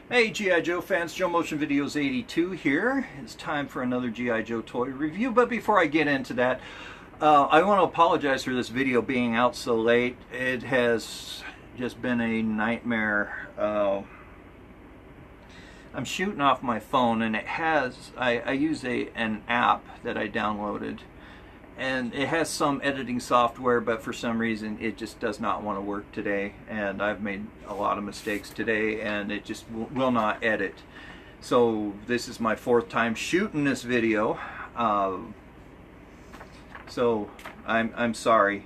Hey G.I. Joe fans, Joe Motion Videos 82 here. It's time for another G.I. Joe toy review, but before I get into that, I want to apologize for this video being out so late. It has just been a nightmare. I'm shooting off my phone and it has, I use an app that I downloaded, and it has some editing software, but for some reason it just does not want to work today, and I've made a lot of mistakes today and it just will not edit. So this is my fourth time shooting this video, so I'm sorry.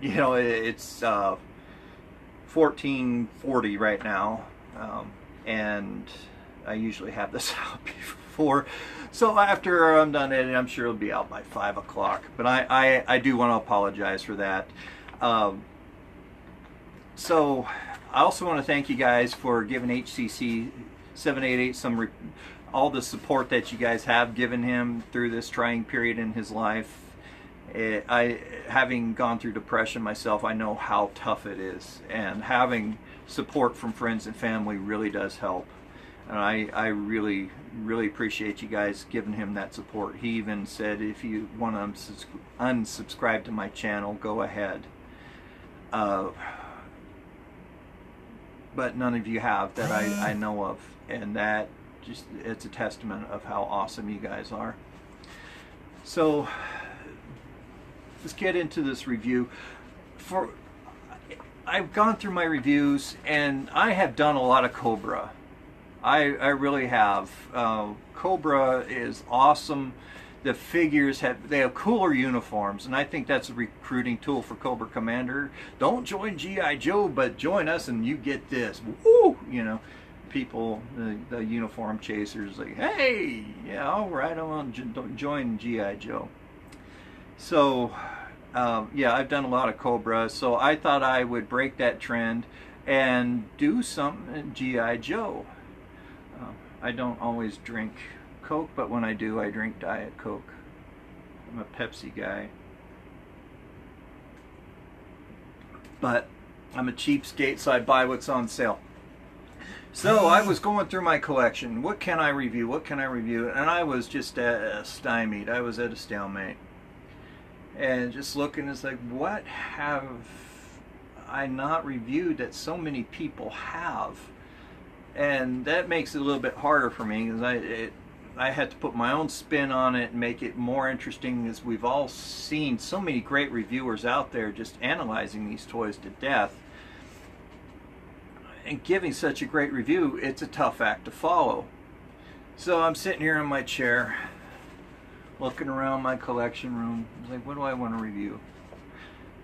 You know, it's 14:40 right now, and I usually have this out before, so after I'm done editing, I'm sure it'll be out by 5 o'clock. But I do want to apologize for that. So I also want to thank you guys for giving HCC 788 all the support that you guys have given him through this trying period in his life. Having gone through depression myself, I know how tough it is, and having support from friends and family really does help. And I really appreciate you guys giving him that support. He even said, if you want to unsubscribe to my channel, go ahead. But none of you have, that I know of, and that just, it's a testament of how awesome you guys are. So let's get into this review. I've gone through my reviews and I have done a lot of Cobra. I really have. Cobra is awesome. The figures they have cooler uniforms, and I think that's a recruiting tool for Cobra Commander. Don't join G.I. Joe, but join us and you get this. Woo! You know, people, the uniform chasers, like, hey, yeah, all right, I want to join G.I. Joe. So, yeah, I've done a lot of Cobra, so I thought I would break that trend and do something G.I. Joe. I don't always drink Coke, but when I do, I drink Diet Coke. I'm a Pepsi guy. But I'm a cheapskate, so I buy what's on sale. So I was going through my collection. What can I review? What can I review? And I was just stymied. I was at a stalemate. And just looking, it's like, what have I not reviewed that so many people have? And that makes it a little bit harder for me, because I had to put my own spin on it and make it more interesting, as we've all seen so many great reviewers out there just analyzing these toys to death. And giving such a great review, it's a tough act to follow. So I'm sitting here in my chair, looking around my collection room. I was like, what do I want to review?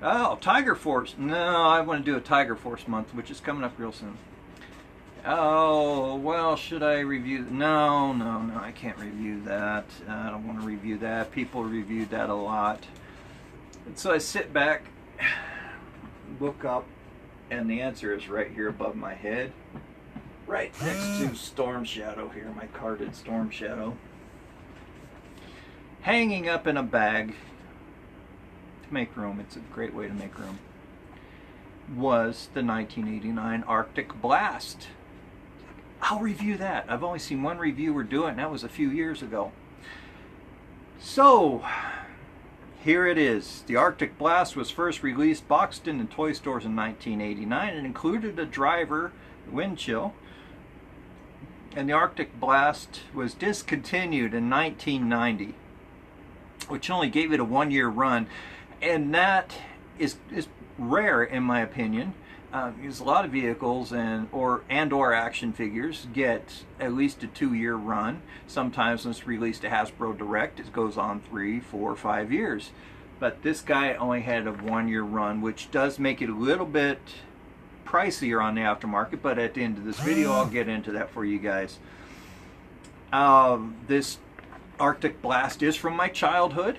Oh, Tiger Force. No, I want to do a Tiger Force month, which is coming up real soon. Oh, well, should I review? No, I can't review that. I don't want to review that. People reviewed that a lot. And so I sit back, look up, and the answer is right here above my head, right next to Storm Shadow here, my carded Storm Shadow. Hanging up in a bag to make room, it's a great way to make room, was the 1989 Arctic Blast. I'll review that. I've only seen one reviewer do it, and that was a few years ago. So, here it is. The Arctic Blast was first released boxed in toy stores in 1989. It included a driver, wind chill, and the Arctic Blast was discontinued in 1990, which only gave it a one-year run, and that is rare in my opinion. Because a lot of vehicles and or action figures get at least a 2-year run. Sometimes when it's released to Hasbro Direct, it goes on 3, 4, 5 years. But this guy only had a 1-year run, which does make it a little bit pricier on the aftermarket. But at the end of this video, I'll get into that for you guys. This Arctic Blast is from my childhood.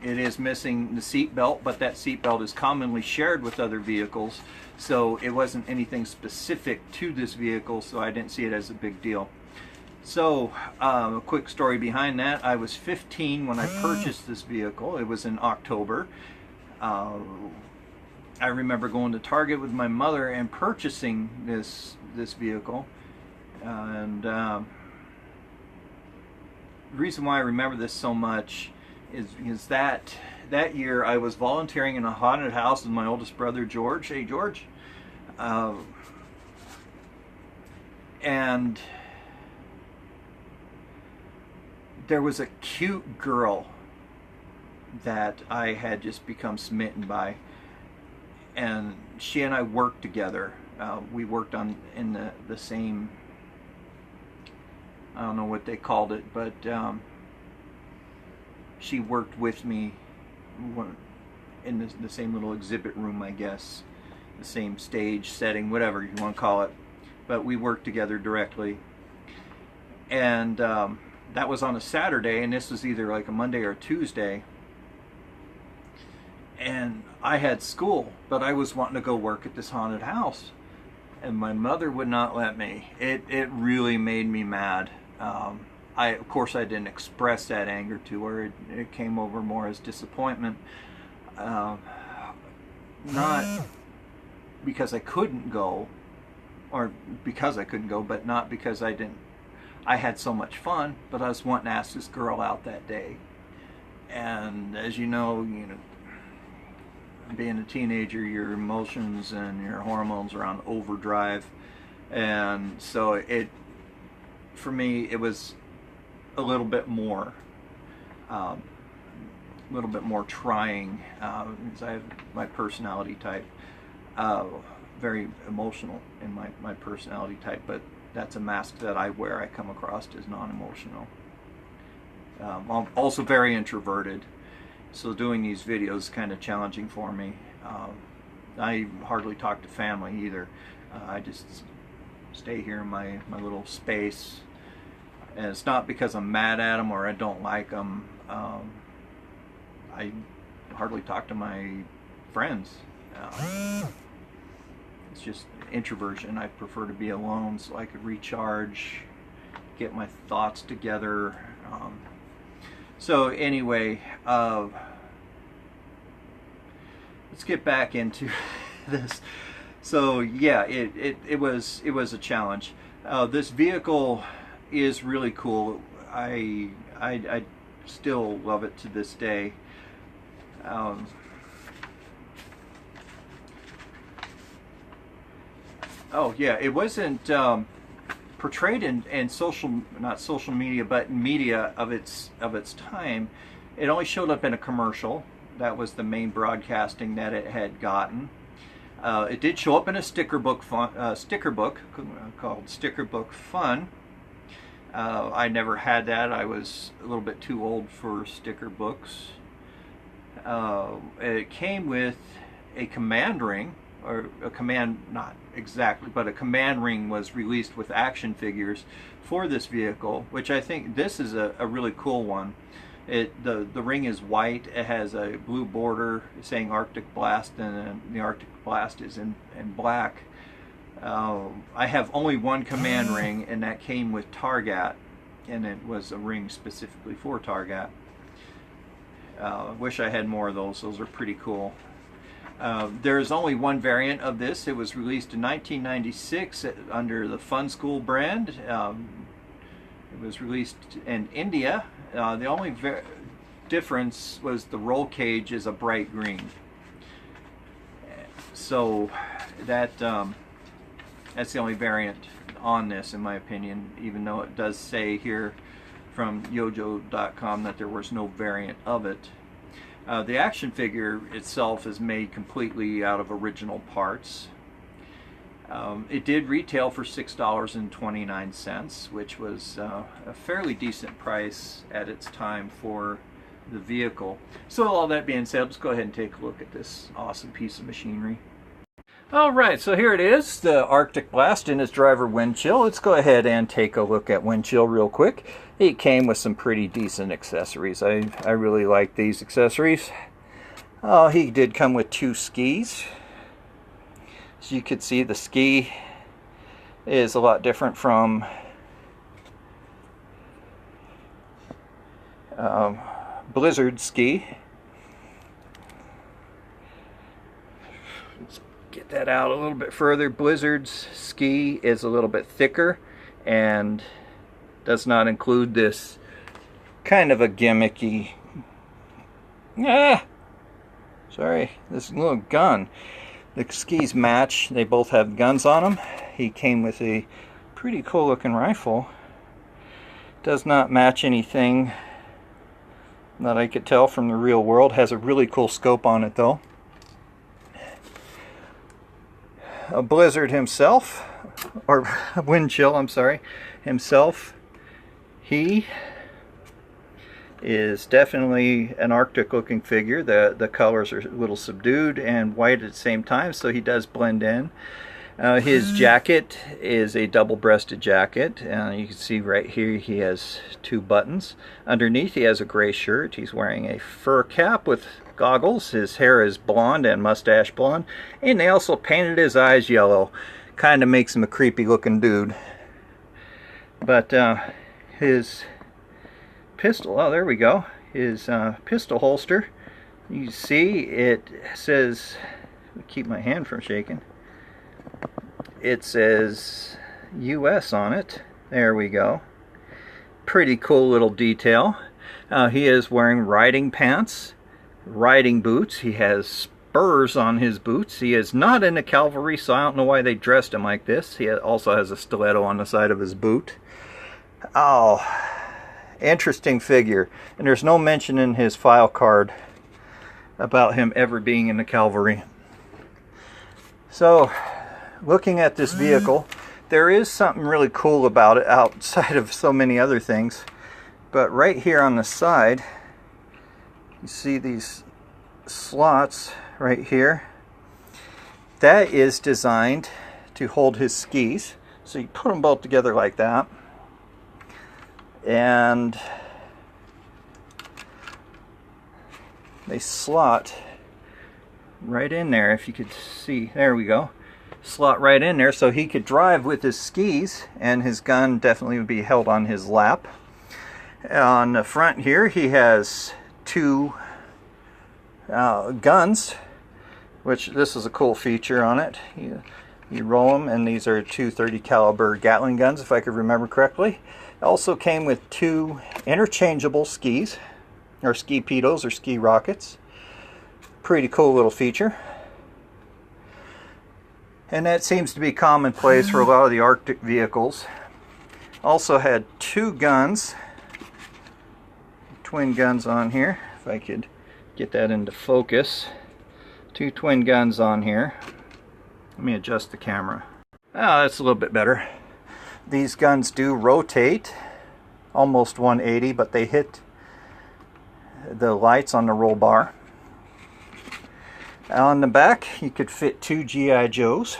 It is missing the seat belt, but that seat belt is commonly shared with other vehicles, so it wasn't anything specific to this vehicle, so I didn't see it as a big deal. So, a quick story behind that. I was 15 when I purchased this vehicle. It was in October. I remember going to Target with my mother and purchasing this vehicle. And the reason why I remember this so much is because that year I was volunteering in a haunted house with my oldest brother George. Hey George. And there was a cute girl that I had just become smitten by, and she and I worked together. We worked in the same, I don't know what they called it, but she worked with me in the same little exhibit room, I guess, the same stage setting, whatever you want to call it. But we worked together directly, and that was on a Saturday, and this was either like a Monday or a Tuesday. And I had school, but I was wanting to go work at this haunted house, and my mother would not let me. It really made me mad. Of course I didn't express that anger to her. It came over more as disappointment. Not because I couldn't go, or because I couldn't go, but not because I didn't. I had so much fun, but I was wanting to ask this girl out that day. And as you know, being a teenager, your emotions and your hormones are on overdrive, and so for me it was a little bit more trying, because I have my personality type, very emotional in my personality type, but that's a mask that I wear. I come across as non-emotional. I'm also very introverted, so doing these videos is kind of challenging for me. I hardly talk to family either. I just stay here in my little space, and it's not because I'm mad at them or I don't like them. I hardly talk to my friends. It's just introversion. I prefer to be alone so I could recharge, get my thoughts together. So anyway, let's get back into this. So yeah, it was a challenge. This vehicle is really cool. I still love it to this day. Oh yeah, it wasn't portrayed in not social media, but media of its time. It only showed up in a commercial. That was the main broadcasting that it had gotten. It did show up in a sticker book called Sticker Book Fun. I never had that. I was a little bit too old for sticker books. It came with a command ring, or a command, not exactly, but a command ring was released with action figures for this vehicle, which I think this is a really cool one. The ring is white. It has a blue border saying Arctic Blast, and the Arctic Blast is in black. I have only one command ring, and that came with Targat, and it was a ring specifically for Targat. Wish I had more of those. Those are pretty cool. There is only one variant of this. It was released in 1996 under the Fun School brand. It was released in India. The only difference was the roll cage is a bright green. So that's the only variant on this, in my opinion, even though it does say here from yojo.com that there was no variant of it. The action figure itself is made completely out of original parts. It did retail for $6.29, which was a fairly decent price at its time for the vehicle. So all that being said, let's go ahead and take a look at this awesome piece of machinery. Alright, so here it is, the Arctic Blast in its driver wind chill. Let's go ahead and take a look at wind chill real quick. It came with some pretty decent accessories. I really like these accessories. He did come with 2 skis. As you can see, the ski is a lot different from Blizzard ski. Let's get that out a little bit further. Blizzard's ski is a little bit thicker and does not include this kind of a gimmicky, sorry, this little gun. The skis match. They both have guns on them. He came with a pretty cool looking rifle. Does not match anything that I could tell from the real world. Has a really cool scope on it though. A Blizzard himself, or Windchill, I'm sorry, himself. He is definitely an Arctic looking figure. The colors are a little subdued and white at the same time, so he does blend in. His jacket is a double-breasted jacket. You can see right here he has 2 buttons. Underneath he has a gray shirt. He's wearing a fur cap with goggles. His hair is blonde and mustache blonde. And they also painted his eyes yellow. Kind of makes him a creepy looking dude. But his pistol, oh there we go, his pistol holster, you see it says, keep my hand from shaking, it says US on it. There we go. Pretty cool little detail. He is wearing riding pants, riding boots. He has spurs on his boots. He is not in the cavalry, so I don't know why they dressed him like this. He also has a stiletto on the side of his boot. Oh, interesting figure. And there's no mention in his file card about him ever being in the cavalry. So, looking at this vehicle, there is something really cool about it outside of so many other things. But right here on the side, you see these slots right here. That is designed to hold his skis. So you put them both together like that. And they slot right in there, if you could see. There we go. Slot right in there so he could drive with his skis, and his gun definitely would be held on his lap. On the front here he has 2 guns, which this is a cool feature on it. You roll them, and these are 230 caliber Gatling guns, if I could remember correctly. It also came with 2 interchangeable skis, or ski pedos, or ski rockets. Pretty cool little feature. And that seems to be commonplace for a lot of the Arctic vehicles. Also had 2 guns, twin guns on here, if I could get that into focus. 2 twin guns on here. Let me adjust the camera. Oh, that's a little bit better. These guns do rotate almost 180, but they hit the lights on the roll bar. On the back you could fit 2 G.I. Joes,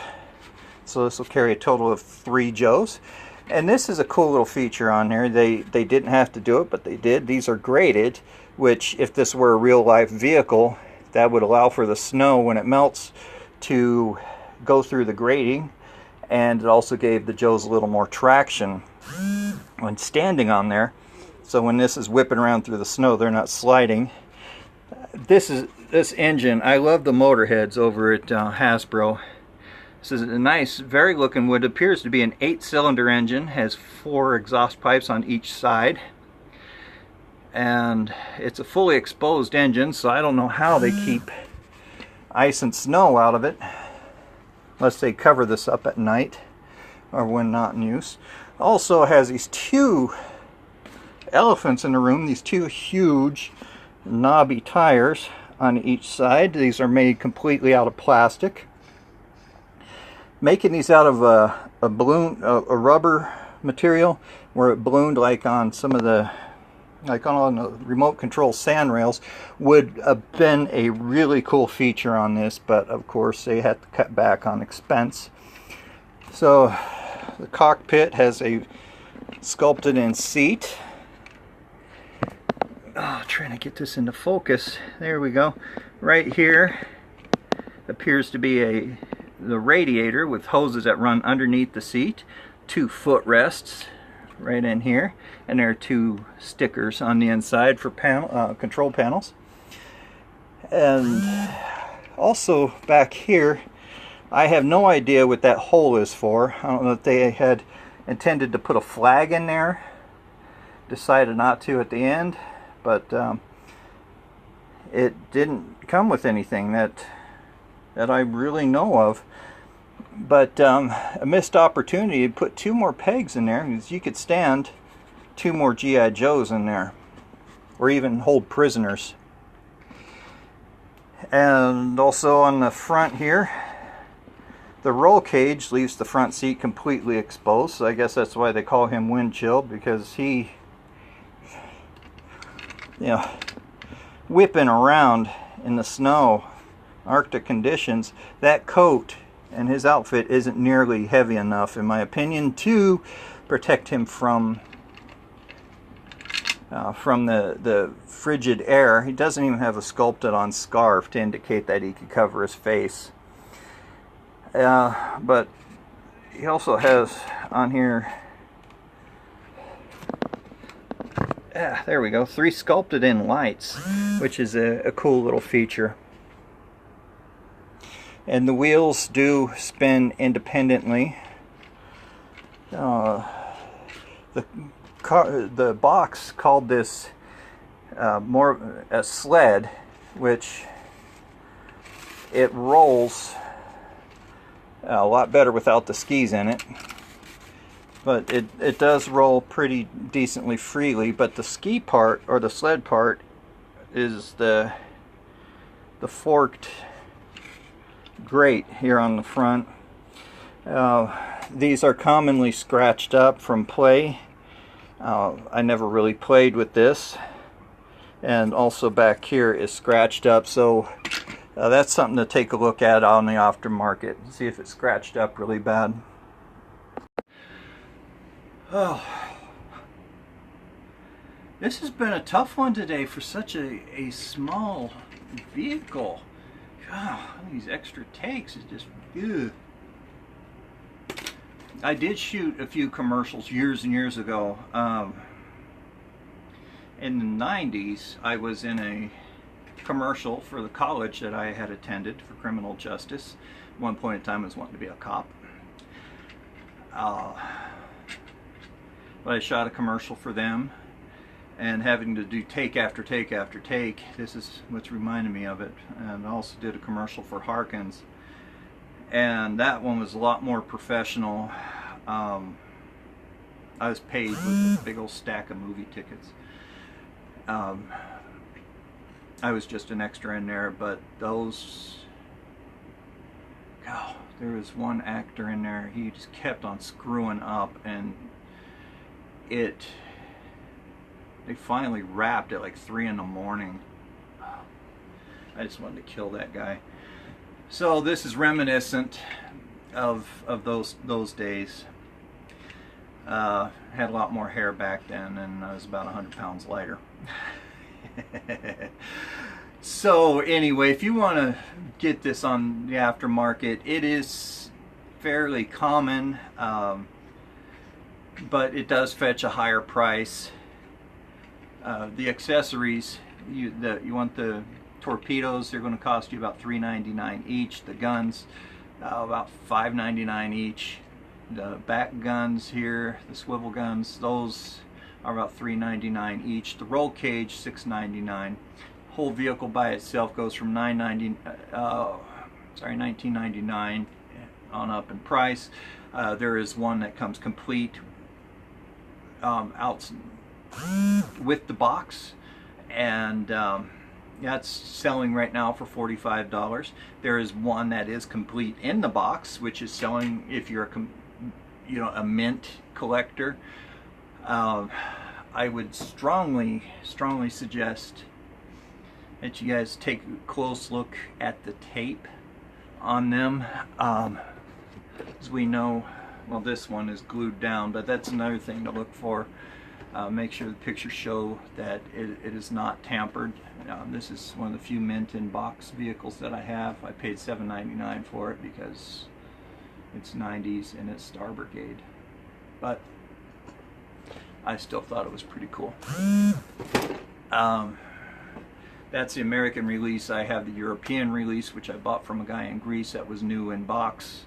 so this will carry a total of 3 Joes. And this is a cool little feature on here. They didn't have to do it, but they did. These are graded, which if this were a real life vehicle, that would allow for the snow when it melts to go through the grading, and it also gave the Joes a little more traction when standing on there, so when this is whipping around through the snow they're not sliding. This engine, I love the motor heads over at Hasbro. This is a nice, very looking wood. It appears to be an 8-cylinder engine, has 4 exhaust pipes on each side, and it's a fully exposed engine, so I don't know how they keep ice and snow out of it, unless they cover this up at night or when not in use. Also has these 2 elephants in the room, these 2 huge knobby tires on each side. These are made completely out of plastic. Making these out of a rubber material, where it ballooned like on some of the, like on the remote control sand rails, would have been a really cool feature on this, but of course they had to cut back on expense. So the cockpit has a sculpted in seat. Oh, trying to get this into focus. There we go. Right here appears to be the radiator with hoses that run underneath the seat. 2 footrests right in here, and there are 2 stickers on the inside for control panels. And also back here, I have no idea what that hole is for. I don't know if they had intended to put a flag in there. Decided not to at the end, but it didn't come with anything that I really know of. But a missed opportunity to put 2 more pegs in there, because you could stand 2 more G.I. Joes in there, or even hold prisoners. And also on the front here, the roll cage leaves the front seat completely exposed, so I guess that's why they call him wind chilled, because he, you know, whipping around in the snow, Arctic conditions, that coat and his outfit isn't nearly heavy enough, in my opinion, to protect him from the frigid air. He doesn't even have a sculpted on scarf to indicate that he could cover his face. But he also has on here, there we go, 3 sculpted in lights, which is a cool little feature. And the wheels do spin independently. The box called this more a sled, which it rolls a lot better without the skis in it. But it does roll pretty decently freely. But the ski part, or the sled part, is the forked grate here on the front. These are commonly scratched up from play. I never really played with this, and also back here is scratched up, so that's something to take a look at on the aftermarket, see if it's scratched up really bad. Oh, this has been a tough one today for such a small vehicle. God, these extra takes is just, ugh. I did shoot a few commercials years and years ago. In the 90s, I was in a commercial for the college that I had attended for criminal justice. At one point in time, I was wanting to be a cop. But I shot a commercial for them, and having to do take after take after take, this is what's reminded me of it. And I also did a commercial for Harkins, and that one was a lot more professional. I was paid with a big old stack of movie tickets. I was just an extra in there, but those, oh, there was one actor in there, he just kept on screwing up, and they finally wrapped at like 3 in the morning. I just wanted to kill that guy. So this is reminiscent of those days. Had a lot more hair back then, and I was about 100 pounds lighter. So anyway, if you want to get this on the aftermarket, it is fairly common, but it does fetch a higher price. The accessories, you want the torpedoes, they're going to cost you about $3.99 each. The guns, about $5.99 each. The back guns here, the swivel guns, those are about $3.99 each. The roll cage, $6.99. Whole vehicle by itself goes from $19.99 on up in price. There is one that comes complete out with the box, and that's selling right now for $45. There is one that is complete in the box, which is selling if you're a mint collector. I would strongly suggest that you guys take a close look at the tape on them. As we know, well, this one is glued down, but that's another thing to look for. Make sure the pictures show that it is not tampered. This is one of the few mint in box vehicles that I have. I paid $7.99 for it because it's 90s and it's Star Brigade, but I still thought it was pretty cool. That's the American release. I have the European release, which I bought from a guy in Greece that was new in box.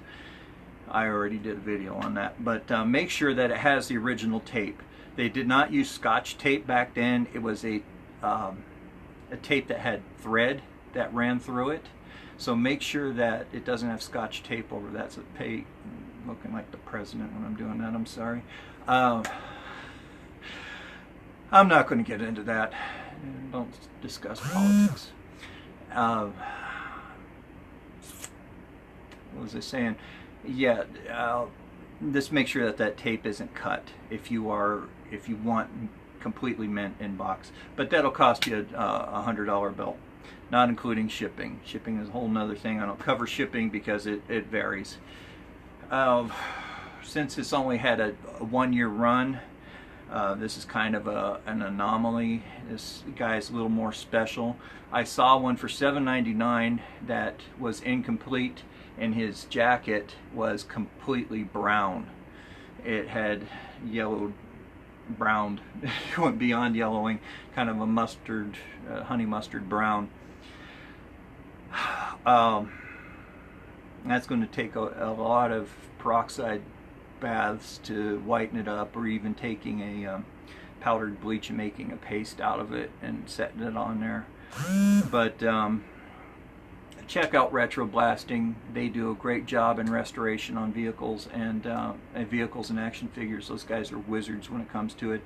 I already did a video on that. But make sure that it has the original tape. They did not use Scotch tape back then. It was a tape that had thread that ran through it. So make sure that it doesn't have Scotch tape over that. So looking like the president when I'm doing that, I'm sorry. I'm not going to get into that. Don't discuss politics. What was I saying? Yeah, just make sure that that tape isn't cut if you want completely mint in box. But that'll cost you a $100 bill, not including shipping. Shipping is a whole nother thing. I don't cover shipping because it varies. Since it's only had a 1-year run, this is kind of an anomaly. This guy's a little more special. I saw one for $7.99 that was incomplete, and his jacket was completely brown. It had yellowed, browned, it went beyond yellowing, kind of a mustard, honey mustard brown. That's going to take a lot of peroxide baths to whiten it up, or even taking a powdered bleach and making a paste out of it and setting it on there. But check out Retro Blasting. They do a great job in restoration on vehicles and action figures. Those guys are wizards when it comes to it.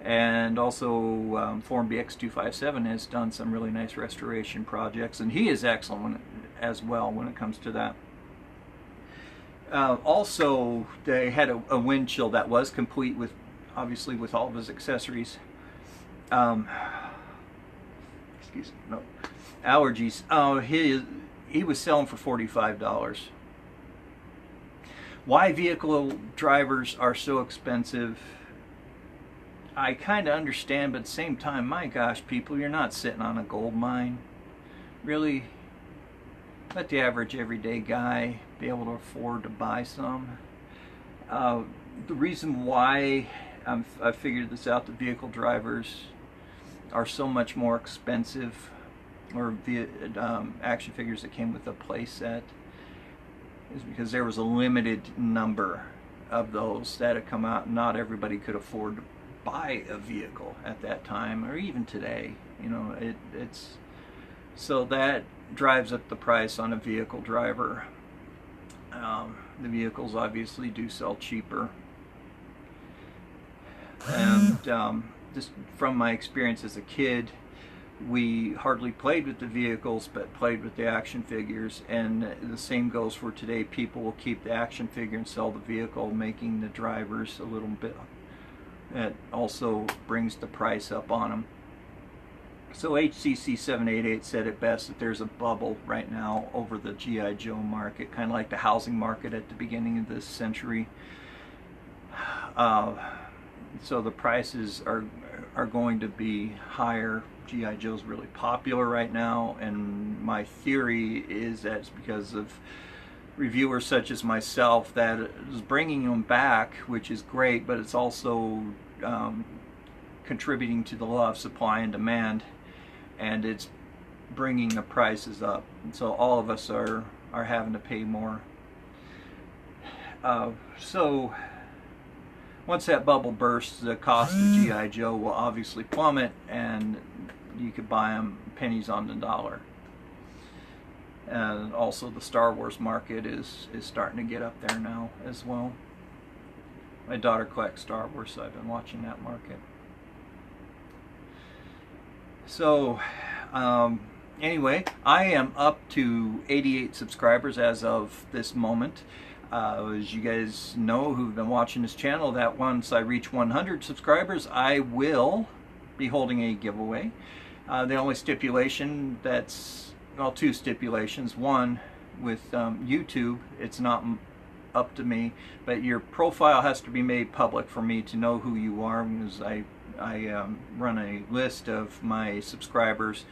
And also Forum BX257 has done some really nice restoration projects, and he is excellent as well when it comes to that. Also, they had a wind chill that was complete with, obviously, with all of his accessories. Excuse me, no allergies. Oh, he was selling for $45. Why vehicle drivers are so expensive, I kind of understand, but at the same time, my gosh, people, you're not sitting on a gold mine. Really, let the average everyday guy be able to afford to buy some. The reason why I figured this out, the vehicle drivers are so much more expensive, or action figures that came with a play set, is because there was a limited number of those that had come out. Not everybody could afford to buy a vehicle at that time, or even today. You know, it's so that drives up the price on a vehicle driver. The vehicles obviously do sell cheaper, and just from my experience as a kid, we hardly played with the vehicles but played with the action figures, and the same goes for today. People will keep the action figure and sell the vehicle, making the drivers a little bit, that also brings the price up on them. So HCC788 said it best, that there's a bubble right now over the G.I. Joe market, kind of like the housing market at the beginning of this century. So the prices are going to be higher. G.I. Joe's really popular right now, and my theory is that it's because of reviewers such as myself that is bringing them back, which is great, but it's also contributing to the law of supply and demand, and it's bringing the prices up, and so all of us are having to pay more. So once that bubble bursts, the cost of G.I. Joe will obviously plummet, and you could buy them pennies on the dollar. And also the Star Wars market is starting to get up there now as well. My daughter collects Star Wars, so I've been watching that market. So anyway, I am up to 88 subscribers as of this moment. As you guys know who've been watching this channel, that once I reach 100 subscribers, I will be holding a giveaway. The only stipulation that's, well, two stipulations. One, with YouTube, it's not up to me, but your profile has to be made public for me to know who you are, because I run a list of my subscribers,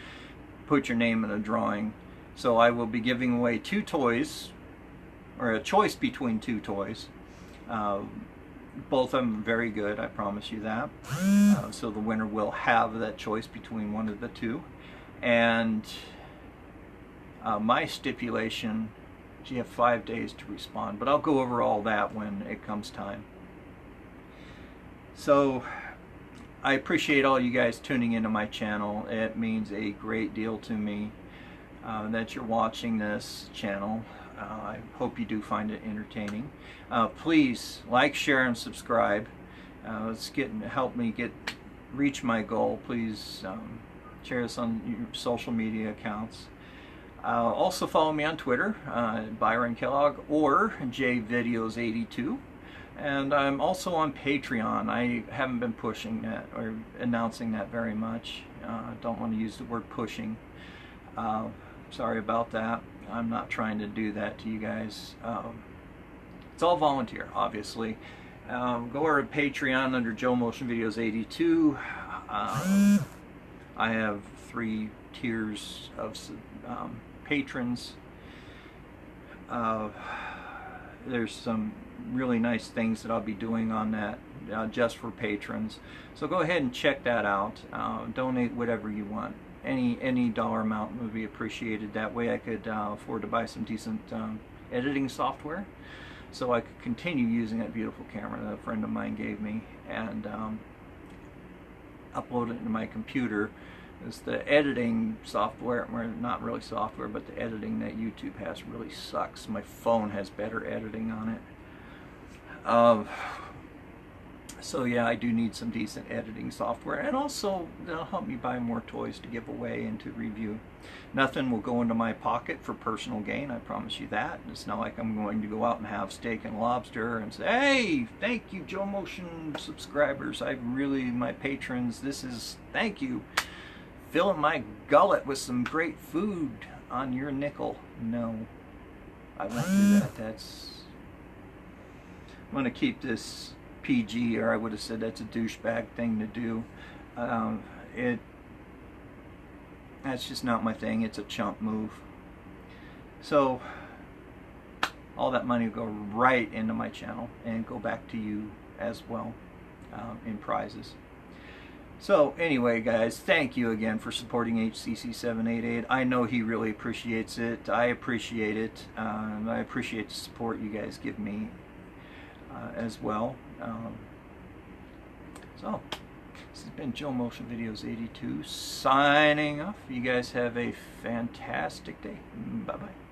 put your name in a drawing. So I will be giving away 2 toys, or a choice between 2 toys. Both of them very good, I promise you that. So the winner will have that choice between one of the 2. And my stipulation but you have 5 days to respond. But I'll go over all that when it comes time. So I appreciate all you guys tuning into my channel. It means a great deal to me that you're watching this channel. I hope you do find it entertaining. Please like, share, and subscribe. Help me reach my goal. Please share this on your social media accounts. Also follow me on Twitter, Byron Kellogg or JVideos82. And I'm also on Patreon. I haven't been pushing that or announcing that very much. Don't want to use the word pushing. Sorry about that. I'm not trying to do that to you guys. It's all volunteer, obviously. Go over to Patreon under Joe Motion Videos 82. I have 3 tiers of patrons. There's some really nice things that I'll be doing on that just for patrons. So go ahead and check that out. Donate whatever you want. Any dollar amount would be appreciated. That way I could afford to buy some decent editing software, so I could continue using that beautiful camera that a friend of mine gave me and upload it into my computer. It's the editing software, well, not really software, but the editing that YouTube has really sucks. My phone has better editing on it. So yeah, I do need some decent editing software, and also that'll help me buy more toys to give away and to review. Nothing will go into my pocket for personal gain, I promise you that. It's not like I'm going to go out and have steak and lobster and say, hey, thank you Joe Motion subscribers, my patrons, thank you, filling my gullet with some great food on your nickel. No, I won't do that. I'm going to keep this PG, or I would have said that's a douchebag thing to do. That's just not my thing. It's a chump move. So all that money will go right into my channel and go back to you as well in prizes. So anyway, guys, thank you again for supporting HCC788. I know he really appreciates it. I appreciate it. I appreciate the support you guys give me as well. So this has been Joe Motion Videos 82 signing off. You guys have a fantastic day. Bye bye.